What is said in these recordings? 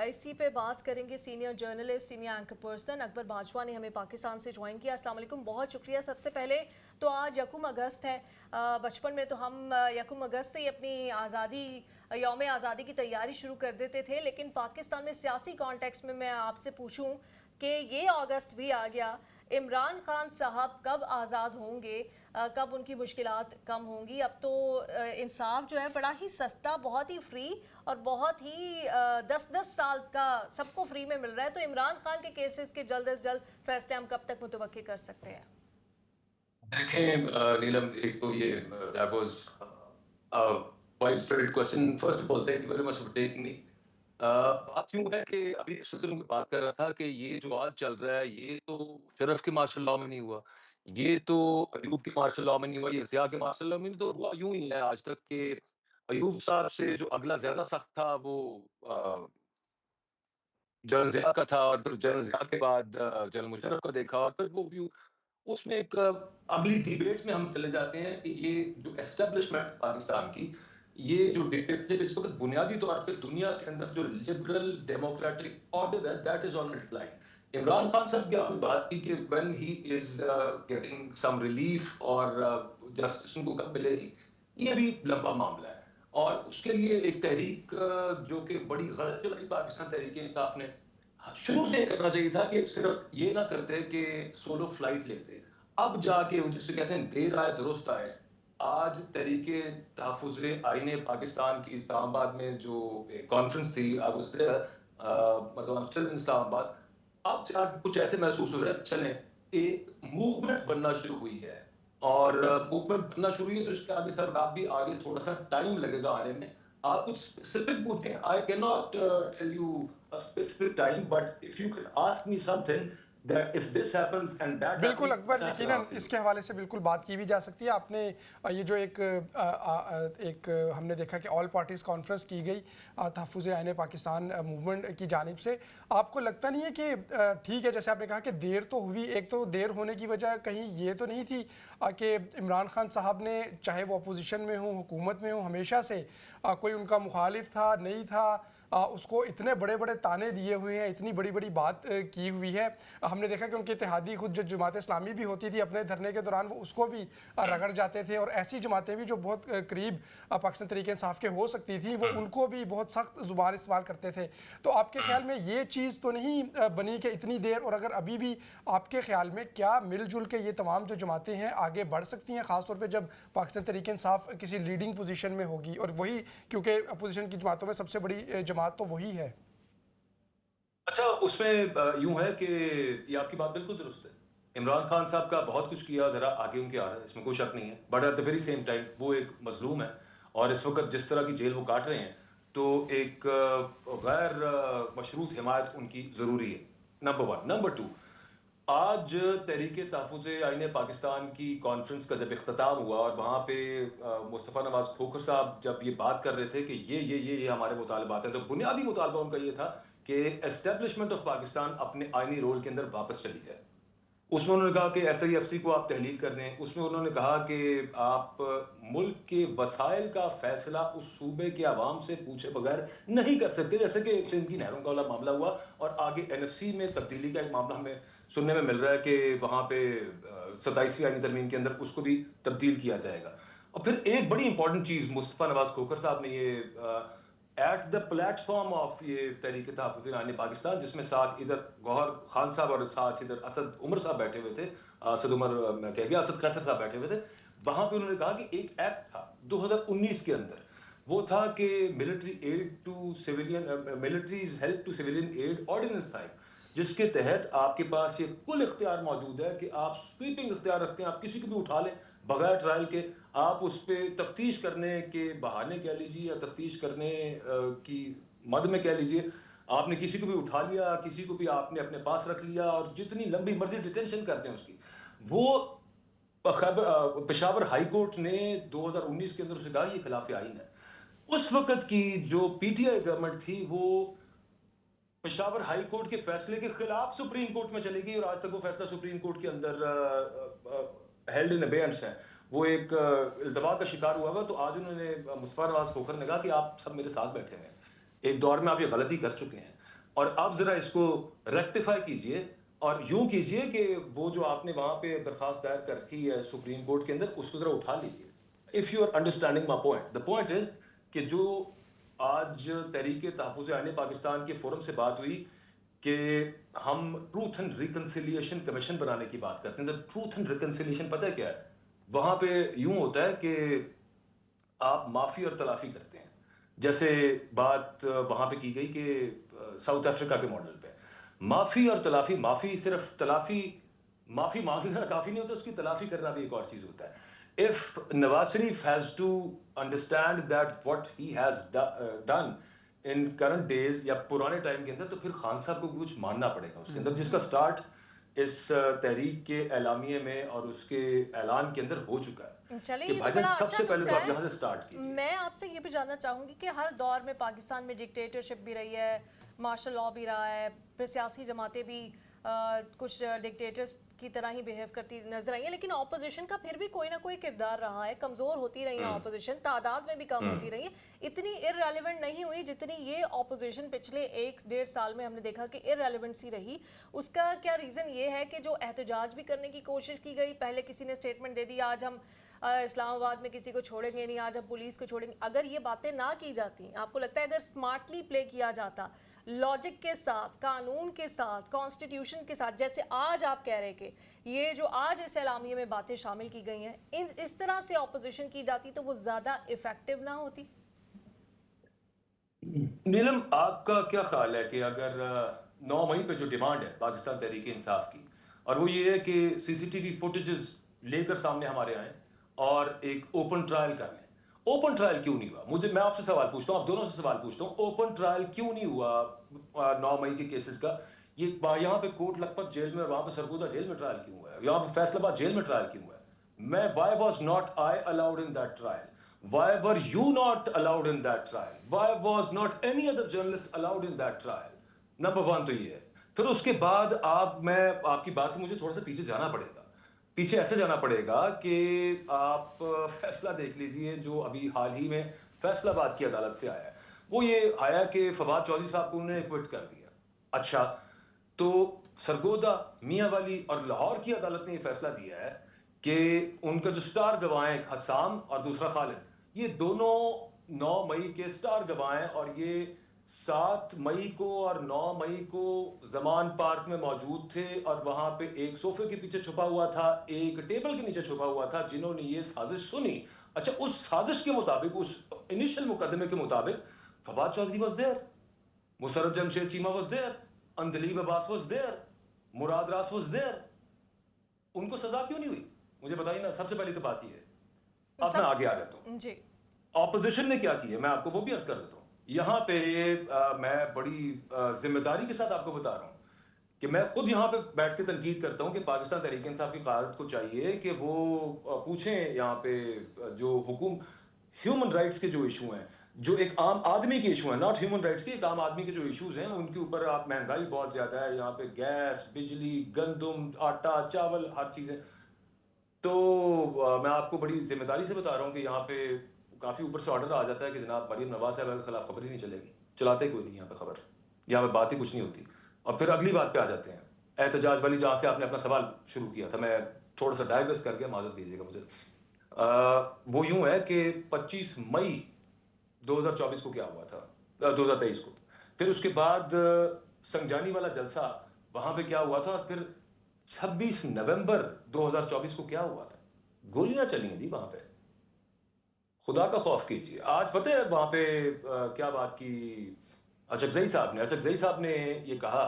اسی پہ بات کریں گے. Senior journalist, senior anchor person Akbar Bajwa نے ہمیں پاکستان سے جوائن کیا. السلام علیکم, بہت شکریہ. سب سے پہلے تو آج یکم اگست ہے. بچپن میں تو ہم یکم اگست سے ہی اپنی یوم آزادی کی تیاری شروع کر دیتے تھے, لیکن پاکستان میں سیاسی کانٹیکسٹ میں آپ سے پوچھوں کہ یہ اگست بھی آ گیا, عمران خان صاحب کب آزاد ہوں گے, کب ان کی مشکلات کم ہوں گی؟ اب تو انصاف جو ہے بڑا ہی سستا, بہت ہی فری اور بہت ہی 10 سال کا سب کو فری میں مل رہا ہے. تو عمران خان کے کیسز کے جلد از جلد فیصلے ہم کب تک متوقع کر سکتے ہیں؟ دیکھیں نیلم, ایک تو یہ that was a widespread question. First of all, thank you very much for taking me. بات یوں ہے کہ ابھی صدر میں بات کر رہا تھا کہ یہ جو آج چل رہا ہے یہ تو شرف کے مارشل لاء میں نہیں ہوا, یہ تو ایوب کے مارشل لاء میں نہیں ہوا, یہ ضیاء کے مارشل لاء میں نہیں, تو ہوا یوں ہی ہے آج تک کہ ایوب صاحب سے جو اگلا زیادہ سخت تھا وہ جنرل ضیاء کا تھا, اور پھر جنرل ضیاء کے بعد جنرل مشرف کا دیکھا, اور پھر وہ اس میں ایک اگلی ڈیبیٹ میں ہم چلے جاتے ہیں کہ یہ جو اسٹیبلشمنٹ پاکستان کی, یہ جو ڈکٹیٹرشپ اس وقت بنیادی طور پہ دنیا کے اندر جو لبرل ڈیموکریٹک آرڈر ہے that is on decline. Imran Khan صاحب کی آپ نے بات کی کہ when he is getting some relief اور جسٹس ان کو کب ملے گی, یہ بھی لمبا معاملہ ہے. اور اس کے لیے ایک تحریک جو کہ بڑی غلط چلائی پاکستان تحریک انصاف نے, شروع سے کرنا چاہیے تھا کہ صرف یہ نہ کرتے کہ سولو فلائٹ لیتے, اب جا کے جسے کہتے ہیں دیر آئے درست آئے. آج تحریک تحفظ آئین پاکستان کی اسلام آباد میں جو کانفرنس تھی, مطلب اسلام آباد, اب جا کے کچھ ایسے محسوس ہو رہا ہے چلیں ایک موومنٹ بننا شروع ہوئی ہے, اور موومنٹ بننا شروع ہوئی ہے, تو اس کے آگے سر آپ بھی آگے تھوڑا سا ٹائم لگے گا آنے میں. آپ کچھ اسپیسیفک پوچھیں, I can not tell you a specific time, but if you could ask me something that if this happens and that بالکل happens, Akbar, then I can یقیناً answer اس you. کے حوالے سے بالکل بات کی بھی جا سکتی ہے. آپ نے یہ جو ایک ہم نے دیکھا کہ آل پارٹیز کانفرنس کی گئی تحفظ عین پاکستان موومنٹ کی جانب سے, آپ کو لگتا نہیں ہے کہ ٹھیک ہے جیسے آپ نے کہا کہ دیر تو ہوئی, ایک تو دیر ہونے کی وجہ کہیں یہ تو نہیں تھی کہ عمران خان صاحب نے, چاہے وہ اپوزیشن میں ہوں حکومت میں ہوں, ہمیشہ سے کوئی ان کا مخالف تھا نہیں تھا, اس کو اتنے بڑے بڑے تانے دیے ہوئے ہیں, اتنی بڑی بڑی بات کی ہوئی ہے. ہم نے دیکھا کہ ان کے اتحادی خود جو جماعت اسلامی بھی ہوتی تھی اپنے دھرنے کے دوران وہ اس کو بھی رگڑ جاتے تھے, اور ایسی جماعتیں بھی جو بہت قریب پاکستان تحریک انصاف کے ہو سکتی تھیں وہ ان کو بھی بہت سخت زبان استعمال کرتے تھے. تو آپ کے خیال میں یہ چیز تو نہیں بنی کہ اتنی دیر, اور اگر ابھی بھی آپ کے خیال میں کیا مل جل کے یہ تمام جو جماعتیں ہیں آگے بڑھ سکتی ہیں, خاص طور پہ جب پاکستان تحریک انصاف کسی لیڈنگ پوزیشن میں ہوگی, اور وہی کیونکہ اپوزیشن کی جماعتوں میں سب سے بڑی جماعت تو وہی ہے؟ اچھا, اس میں یوں ہے کہ یہ آپ کی بات بالکل درست ہے. عمران خان صاحب کا بہت کچھ کیا, ذرا آگے ان کے آ رہا ہے, اس میں کوئی شک نہیں ہے, but at the very same time وہ ایک مظلوم ہے, اور اس وقت جس طرح کی جیل وہ کاٹ رہے ہیں تو ایک غیر مشروط حمایت ان کی ضروری ہے, نمبر 1. نمبر 2, آج تحریک تحفظ آئین پاکستان کی کانفرنس کا جب اختتام ہوا اور وہاں پہ مصطفیٰ نواز کھوکھر صاحب جب یہ بات کر رہے تھے کہ یہ ہمارے مطالبات ہیں, تو بنیادی مطالبہ ان کا یہ تھا کہ اسٹیبلشمنٹ آف پاکستان اپنے آئینی رول کے اندر واپس چلی جائے. اس میں انہوں نے کہا کہ ایس آئی ایف سی کو آپ تحلیل کر دیں. اس میں انہوں نے کہا کہ آپ ملک کے وسائل کا فیصلہ اس صوبے کے عوام سے پوچھے بغیر نہیں کر سکتے, جیسے کہ سندھ کی نہروں کا معاملہ ہوا, اور آگے این ایف سی میں تبدیلی کا ایک معاملہ ہمیں سننے میں مل رہا ہے کہ وہاں پہ 27ویں آئینی ترمیم کے اندر اس کو بھی تبدیل کیا جائے گا. اور پھر ایک بڑی امپورٹنٹ چیز مصطفیٰ نواز کھوکھر صاحب نے یہ at the platform of یہ تحریک تحفظ آئین پاکستان, جس میں ساتھ ادھر گوہر خان صاحب اور ساتھ ادھر اسد عمر صاحب بیٹھے ہوئے تھے, اسد عمر میں کہہ گیا اسد قیصر صاحب بیٹھے ہوئے تھے, وہاں پہ انہوں نے کہا کہ ایک ایکٹ تھا 2019 کے اندر, وہ تھا کہ military aid to civilian, military help to civilian aid ordinance تھا, جس کے تحت آپ کے پاس یہ کل اختیار موجود ہے کہ آپ سویپنگ اختیار رکھتے ہیں, آپ کسی کو بھی اٹھا لیں بغیر ٹرائل کے, آپ اس پہ تفتیش کرنے کے بہانے کہہ لیجیے یا تفتیش کرنے کی مد میں کہہ لیجیے, آپ نے کسی کو بھی اٹھا لیا, کسی کو بھی آپ نے اپنے پاس رکھ لیا, اور جتنی لمبی مرضی ڈیٹینشن کرتے ہیں اس کی. وہ پشاور ہائی کورٹ نے 2019 کے اندر اسے کہا یہ خلاف آئین ہے. اس وقت کی جو پی ٹی آئی گورنمنٹ تھی وہ پشاور ہائی کورٹ کے فیصلے کے خلاف سپریم کورٹ میں چلے گئی, اور آج تک وہ فیصلہ سپریم کورٹ کے اندر ہیلڈ ان ابیئنس ہے, وہ ایک التوا کا شکار ہوا ہوا. تو آج انہوں نے مصطفیٰ نواز کھوکھر نے کہا کہ آپ سب میرے ساتھ بیٹھے ہوئے ہیں, ایک دور میں آپ یہ غلطی کر چکے ہیں, اور آپ ذرا اس کو ریکٹیفائی کیجئے اور یوں کیجئے کہ وہ جو آپ نے وہاں پہ درخواست دائر کر رکھی ہے سپریم کورٹ کے اندر اس کو ذرا اٹھا لیجئے if you are understanding my point. The point is کہ جو آج تحریک تحفظ آئین پاکستان کے فورم سے بات ہوئی کہ ہم ٹروتھ اینڈ ریکنسیلیشن کمیشن بنانے کی بات کرتے ہیں. ٹروتھ اینڈ ریکنسیلیشن پتہ ہے کیا ہے؟ وہاں پہ یوں ہوتا ہے کہ آپ معافی اور تلافی کرتے ہیں. جیسے بات وہاں پہ کی گئی کہ ساؤتھ افریقہ کے ماڈل پہ معافی اور تلافی. صرف تلافی معافی مانگنا کافی نہیں ہوتا, اس کی تلافی کرنا بھی ایک اور چیز ہوتا ہے. If Nawaz Sharif has to understand that what he has done in current days یا پرانے ٹائم کے اندر, تو پھر خان صاحب کو کچھ ماننا پڑے گا اس کے اندر, جس کا سٹارٹ اس تحریک کے اعلامیے میں اور اس کے اعلان کے اندر ہو چکا ہے. چلیے کہ یہ تو بھائی جان بڑا سب اچھا سے پہلے تو نکتہ آپ یہاں سے سٹارٹ کیجیے. میں آپ سے یہ بھی جاننا چاہوں گی کہ ہر دور میں پاکستان میں ڈکٹیٹرشپ بھی رہی ہے, مارشل لاء بھی رہا ہے, پھر سیاسی جماعتیں بھی کچھ ڈکٹیٹرز کی طرح ہی بیہیو کرتی نظر آئی ہیں, لیکن اپوزیشن کا پھر بھی کوئی نہ کوئی کردار رہا ہے. کمزور ہوتی رہی ہیں اپوزیشن, تعداد میں بھی کم ہوتی رہی ہے, اتنی ارریلیونٹ نہیں ہوئی جتنی یہ اپوزیشن پچھلے 1-1.5 سال میں ہم نے دیکھا کہ ارریلیونسی رہی. اس کا کیا ریزن یہ ہے کہ جو احتجاج بھی کرنے کی کوشش کی گئی, پہلے کسی نے اسٹیٹمنٹ دے دی آج ہم اسلام آباد میں کسی کو چھوڑیں گے نہیں, آج ہم پولیس کو چھوڑیں گے, اگر یہ باتیں نہ کی جاتی, آپ کو لگتا ہے اگر اسمارٹلی پلے کیا جاتا, لاجک کے ساتھ, قانون کے ساتھ, کانسٹیٹیوشن کے ساتھ, جیسے آج آپ کہہ رہے کہ یہ جو آج اس اعلامیے میں باتیں شامل کی گئی ہیں, اس طرح سے اپوزیشن کی جاتی تو وہ زیادہ افیکٹو نہ ہوتی؟ نیلم, آپ کا کیا خیال ہے کہ اگر 9 مئی پہ جو ڈیمانڈ ہے پاکستان تحریک انصاف کی, اور وہ یہ ہے کہ سی سی ٹی وی فوٹیجز لے کر سامنے ہمارے آئیں اور ایک اوپن ٹرائل کر لیں. اوپن ٹرائل کیوں نہیں ہوا؟ میں آپ سے سوال پوچھتا ہوں, آپ دونوں سے سوال پوچھتا ہوں, اوپن ٹرائل کیوں نہیں ہوا 9 مئی کے کیسز کا؟ یہاں پہ کوٹ لکھپت جیل میں اور وہاں پہ سرگودا جیل میں ٹرائل کیوں ہوا ہے, یہاں پہ فیصل آباد جیل میں ٹرائل کیوں ہوا ہے؟ why was not I allowed in that trial? Why were you not allowed in that trial? Why was not any other journalist allowed in that trial? Number 1 تو یہ ہے. پھر اس کے بعد آپ کی بات سے مجھے تھوڑا سا پیچھے جانا پڑے گا. پیچھے ایسے جانا پڑے گا کہ آپ فیصلہ دیکھ لیجئے جو ابھی حال ہی میں فیصل آباد کی عدالت سے آیا ہے. وہ یہ آیا کہ فواد چودھری صاحب کو انہوں نے ایکوٹ کر دیا. اچھا, تو سرگودا, میاں والی اور لاہور کی عدالت نے یہ فیصلہ دیا ہے کہ ان کا جو سٹار گواہ ہیں, حسام اور دوسرا خالد, یہ دونوں 9 مئی کے سٹار گواہ ہیں, اور یہ 7 مئی کو اور 9 مئی کو زمان پارک میں موجود تھے, اور وہاں پہ ایک صوفے کے پیچھے چھپا ہوا تھا, ایک ٹیبل کے نیچے چھپا ہوا تھا, جنہوں نے یہ سازش سنی. اچھا, اس سازش کے مطابق, اس انیشل مقدمے کے مطابق Fawad Chaudhry was there, Musarrat Jamshed Cheema was there, Andleeb Abbas was there, Murad Raas was there. ان کو سزا کیوں نہیں ہوئی؟ مجھے بتائیے نا. سب سے پہلی تو بات یہ ہے. اب میں آگے آ جاتا ہوں. جی, اپوزیشن نے کیا کی ہے, میں آپ کو وہ بھی عرض کر دیتا ہوں. یہاں پہ میں بڑی ذمہ داری کے ساتھ آپ کو بتا رہا ہوں کہ میں خود یہاں پہ بیٹھ کے تنقید کرتا ہوں کہ پاکستان تحریک انصاف کی قیادت کو چاہیے کہ وہ پوچھیں یہاں پہ جو ہیومن رائٹس کے جو ایشو ہیں, جو ایک عام آدمی کے ایشو ہیں, ناٹ ہیومن رائٹس کے, ایک عام آدمی کے جو ایشوز ہیں, ان کے اوپر آپ مہنگائی بہت زیادہ ہے یہاں پہ, گیس, بجلی, گندم, آٹا, چاول, ہر چیزیں. تو میں آپ کو بڑی ذمہ داری سے بتا رہا ہوں کہ یہاں پہ کافی اوپر سے آرڈر آ جاتا ہے کہ جناب مریم نواز صاحب کے خلاف خبر ہی نہیں چلے گی. چلاتے کوئی نہیں یہاں پہ خبر, یہاں پہ بات ہی کچھ نہیں ہوتی. اور پھر اگلی بات پہ آ جاتے ہیں, احتجاج والی, جہاں سے آپ نے اپنا سوال شروع کیا تھا. میں تھوڑا سا ڈائیورس کر کے معذرت دیجیے گا مجھے. وہ یوں ہے کہ 25 مئی 2024 کو کیا ہوا تھا, 2023 کو. پھر اس کے بعد سنگجانی والا جلسہ, وہاں پہ کیا ہوا تھا, اور پھر 26 نومبر 2024 کو کیا ہوا تھا. گولیاں چلی ہیں جی وہاں پہ. خدا کا خوف کیجیے. آج پتہ ہے وہاں پہ کیا بات کی اچکزئی صاحب نے یہ کہا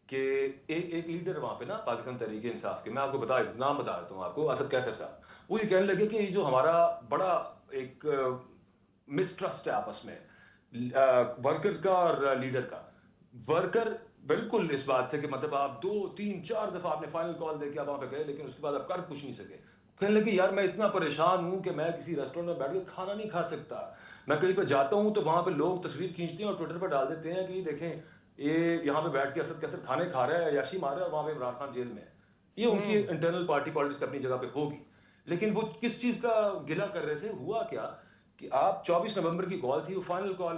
کہ ایک لیڈر وہاں پہ نا پاکستان تحریک انصاف کے, میں آپ کو نام بتا دیتا ہوں آپ کو, اسد کیسر صاحب, وہ یہ کہنے لگے کہ یہ جو ہمارا بڑا ایک مسٹرسٹ ہے آپس میں ورکرز کا اور لیڈر کا. ورکر بالکل اس بات سے کہ مطلب آپ 2, 3, 4 دفعہ آپ نے فائنل کال دے کے آپ وہاں پہ گئے, لیکن اس کے بعد آپ کر کچھ نہیں سکے. کہنے لگے یار میں اتنا پریشان ہوں کہ میں کسی ریسٹورینٹ میں بیٹھ کے کھانا نہیں کھا سکتا. میں کہیں پہ جاتا ہوں تو وہاں پہ لوگ تصویر کھینچتے ہیں اور ٹویٹر پہ ڈال دیتے ہیں کہ یہ دیکھیں یہ یہاں پہ بیٹھ کے اسد کیسر کھانے کھا رہا ہے, عیاشی مار رہا ہے, اور وہاں پہ عمران خان جیل میں ہے. یہ ان کی انٹرنل پارٹی پالیٹکس اپنی جگہ پہ ہوگی, لیکن وہ کس چیز کا گلہ کر رہے تھے؟ ہوا کیا کہ آپ 24 نومبر کی کال تھی, وہ فائنل کال,